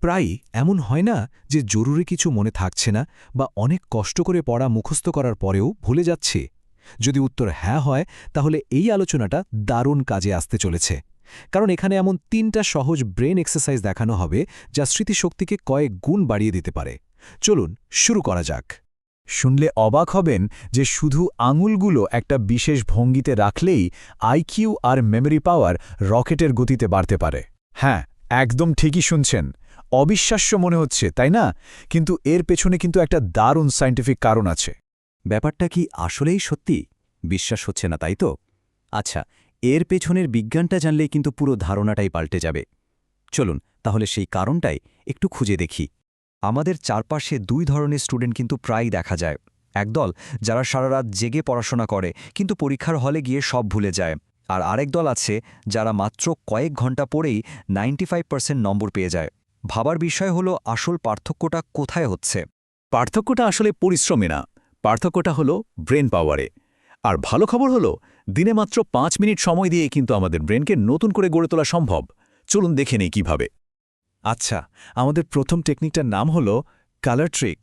প্রায়ই এমন হয় না যে জরুরি কিছু মনে থাকছে না বা অনেক কষ্ট করে পড়া মুখস্থ করার পরেও ভুলে যাচ্ছে? যদি উত্তর হ্যাঁ হয়, তাহলে এই আলোচনাটা দারুণ কাজে আসতে চলেছে। কারণ এখানে এমন ৩টা সহজ ব্রেন এক্সারসাইজ দেখানো হবে যা স্মৃতিশক্তিকে কয়েক গুণ বাড়িয়ে দিতে পারে। চলুন শুরু করা যাক। শুনলে অবাক হবেন যে শুধু আঙুলগুলো একটা বিশেষ ভঙ্গিতে রাখলেই আইকিউ আর মেমরি পাওয়ার রকেটের গতিতে বাড়তে পারে। হ্যাঁ, একদম ঠিকই শুনছেন। অবিশ্বাস্য মনে হচ্ছে, তাই না? কিন্তু এর পেছনে কিন্তু একটা দারুণ সায়েন্টিফিক কারণ আছে। ব্যাপারটা কি আসলেই সত্যি? বিশ্বাস হচ্ছে না, তাই তো? আচ্ছা, এর পেছনের বিজ্ঞানটা জানলেই কিন্তু পুরো ধারণাটাই পাল্টে যাবে। চলুন তাহলে সেই কারণটাই একটু খুঁজে দেখি। আমাদের চারপাশে দুই ধরনের স্টুডেন্ট কিন্তু প্রায়ই দেখা যায়। একদল যারা সারা রাত জেগে পড়াশোনা করে কিন্তু পরীক্ষার হলে গিয়ে সব ভুলে যায়, আর আরেক দল আছে যারা মাত্র কয়েক ঘন্টা পড়েই 95% নম্বর পেয়ে যায়। ভাবার বিষয় হলো আসল পার্থক্যটা কোথায় হচ্ছে। পার্থক্যটা আসলে পরিশ্রমে না, পার্থক্যটা হলো ব্রেন পাওয়ারে। আর ভালো খবর হলো, দিনে মাত্র 5 মিনিট সময় দিয়ে কিন্তু আমাদের ব্রেনকে নতুন করে গড়ে তোলা সম্ভব। চলুন দেখে নেই কিভাবে। আচ্ছা, আমাদের প্রথম টেকনিকটার নাম হলো কালার ট্রিক।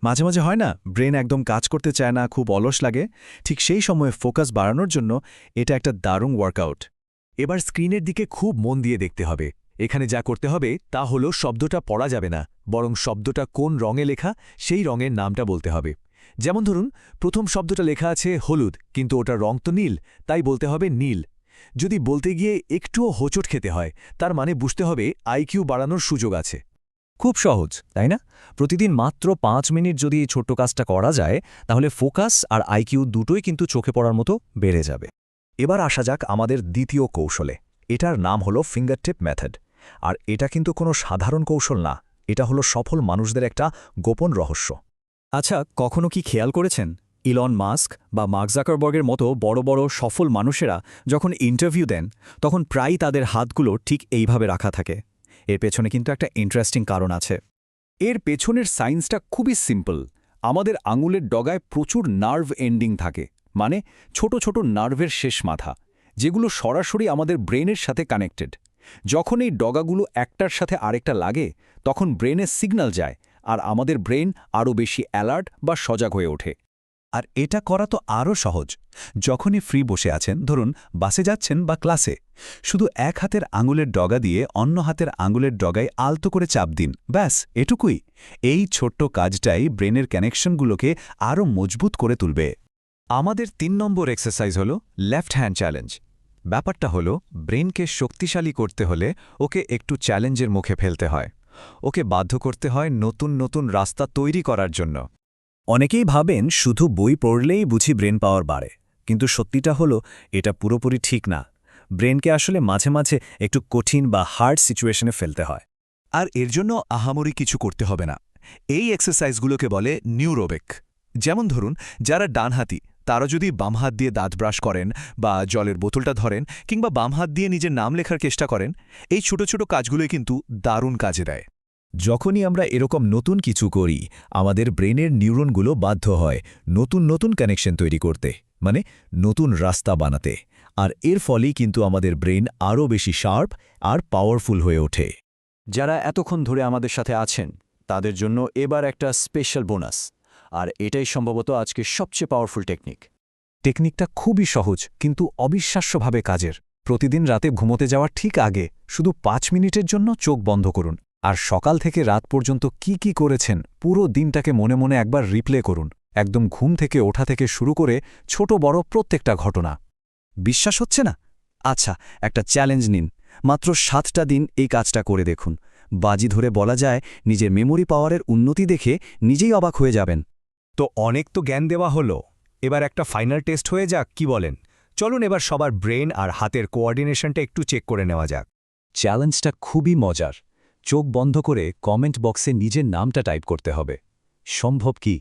মাঝে মাঝে হয় না, ব্রেন একদম কাজ করতে চায় না, খুব অলস লাগে। ঠিক সেই সময়ে ফোকাস বাড়ানোর জন্য এটা একটা দারুণ ওয়ার্কআউট। এবার স্ক্রিনের দিকে খুব মন দিয়ে দেখতে হবে। এখানে যা করতে হবে তা হলো শব্দটা পড়া যাবে না, বরং শব্দটা কোন রঙে লেখা সেই রঙের নামটা বলতে হবে। যেমন ধরুন, প্রথম শব্দটা লেখা আছে হলুদ, কিন্তু ওটার রং তো নীল, তাই বলতে হবে নীল। যদি বলতে গিয়ে একটুও হোঁচট খেতে হয়, তার মানে বুঝতে হবে আইকিউ বাড়ানোর সুযোগ আছে। খুব সহজ, তাই না? প্রতিদিন মাত্র 5 মিনিট যদি এই ছোট্ট কাজটা করা যায়, তাহলে ফোকাস আর আইকিউ দুটোই কিন্তু চোখে পড়ার মতো বেড়ে যাবে। এবার আসা যাক আমাদের দ্বিতীয় কৌশলে। এটার নাম হলো ফিঙ্গারটিপ মেথড। আর এটা কিন্তু কোনো সাধারণ কৌশল না, এটা হলো সফল মানুষদের একটা গোপন রহস্য। আচ্ছা, কখনো কি খেয়াল করেছেন ইলন মাস্ক বা মার্ক জাকারবার্গের মতো বড় বড় সফল মানুষেরা যখন ইন্টারভিউ দেন, তখন প্রায়ই তাদের হাতগুলো ঠিক এইভাবে রাখা থাকে? এর পেছনে কিন্তু একটা ইন্টারেস্টিং কারণ আছে। এর পেছনের সায়েন্সটা খুবই সিম্পল। আমাদের আঙুলের ডগায় প্রচুর নার্ভ এন্ডিং থাকে, মানে ছোট ছোট নার্ভের শেষ মাথা, যেগুলো সরাসরি আমাদের ব্রেনের সাথে কানেক্টেড। যখন এই ডগাগুলো একটার সাথে আরেকটা লাগে, তখন ব্রেনে সিগন্যাল যায়, আর আমাদের ব্রেন আরও বেশি অ্যালার্ট বা সজাগ হয়ে ওঠে। আর এটা করা তো আরও সহজ। যখনই ফ্রি বসে আছেন, ধরুন বাসে যাচ্ছেন বা ক্লাসে, শুধু এক হাতের আঙুলের ডগা দিয়ে অন্য হাতের আঙুলের ডগায় আলতো করে চাপ দিন, ব্যাস এটুকুই। এই ছোট্ট কাজটাই ব্রেনের কানেকশনগুলোকে আরও মজবুত করে তুলবে। আমাদের ৩ নম্বর এক্সারসাইজ হল লেফট হ্যান্ড চ্যালেঞ্জ। ব্যাপারটা হলো, ব্রেনকে শক্তিশালী করতে হলে ওকে একটু চ্যালেঞ্জের মুখে ফেলতে হয়। ওকে বাধ্য করতে হয় নতুন নতুন রাস্তা তৈরি করার জন্য। অনেকেই ভাবেন শুধু বই পড়লেই বুঝি ব্রেন পাওয়ার বাড়ে, কিন্তু সত্যিটা হলো এটা পুরোপুরি ঠিক না। ব্রেনকে আসলে মাঝে মাঝে একটু কঠিন বা হার্ড সিচুয়েশনে ফেলতে হয়। আর এর জন্য আহামরি কিছু করতে হবে না। এই এক্সারসাইজগুলোকে বলে নিউরোবেক। যেমন ধরুন, যারা ডানহাতি তারা যদি বাম হাত দিয়ে দাঁত ব্রাশ করেন বা জলের বোতলটা ধরেন কিংবা বাম হাত দিয়ে নিজের নাম লেখার চেষ্টা করেন, এই ছোট ছোট কাজগুলোই কিন্তু দারুণ কাজে দেয়। যখনই আমরা এরকম নতুন কিছু করি, আমাদের ব্রেনের নিউরনগুলো বাধ্য হয় নতুন নতুন কানেকশন তৈরি করতে, মানে নতুন রাস্তা বানাতে। আর এর ফলেই কিন্তু আমাদের ব্রেন আরও বেশি শার্প আর পাওয়ারফুল হয়ে ওঠে। যারা এতক্ষণ ধরে আমাদের সাথে আছেন, তাদের জন্য এবার একটা স্পেশাল বোনাস। আর এটাই সম্ভবত আজকের সবচেয়ে পাওয়ারফুল টেকনিক। টেকনিকটা খুবই সহজ, কিন্তু অবিশ্বাস্যভাবে কাজের। প্রতিদিন রাতে ঘুমোতে যাওয়ার ঠিক আগে শুধু 5 মিনিটের জন্য চোখ বন্ধ করুন, আর সকাল থেকে রাত পর্যন্ত কি কি করেছেন পুরো দিনটাকে মনে মনে একবার রিপ্লে করুন, একদম ঘুম থেকে ওঠা থেকে শুরু করে ছোট বড় প্রত্যেকটা ঘটনা। বিশ্বাস হচ্ছে না? আচ্ছা, একটা চ্যালেঞ্জ নিন। মাত্র 7টা দিন এই কাজটা করে দেখুন। বাজি ধরে বলা যায়, নিজের মেমোরি পাওয়ারের উন্নতি দেখে নিজেই অবাক হয়ে যাবেন। তো অনেক তো জ্ঞান দেওয়া হলো, এবার একটা ফাইনাল টেস্ট হয়ে যাক, কি বলেন? চলুন এবার সবার ব্রেন আর হাতের কোঅর্ডিনেশনটা একটু চেক করে নেওয়া যাক। চ্যালেঞ্জটা খুবই মজার। চোখ বন্ধ করে কমেন্ট বক্সে নিজের নামটা টাইপ করতে হবে। সম্ভব কি?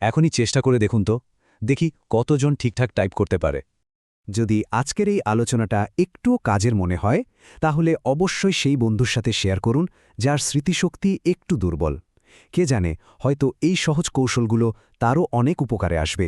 এখনই চেষ্টা করে দেখুন তো, দেখি কতজন ঠিকঠাক টাইপ করতে পারে। যদি আজকের এই আলোচনাটা একটুও কাজের মনে হয়, তাহলে অবশ্যই সেই বন্ধুর সাথে শেয়ার করুন যার স্মৃতিশক্তি একটু দুর্বল। কে জানে, হয়তো এই সহজ কৌশলগুলো তারও অনেক উপকারে আসবে।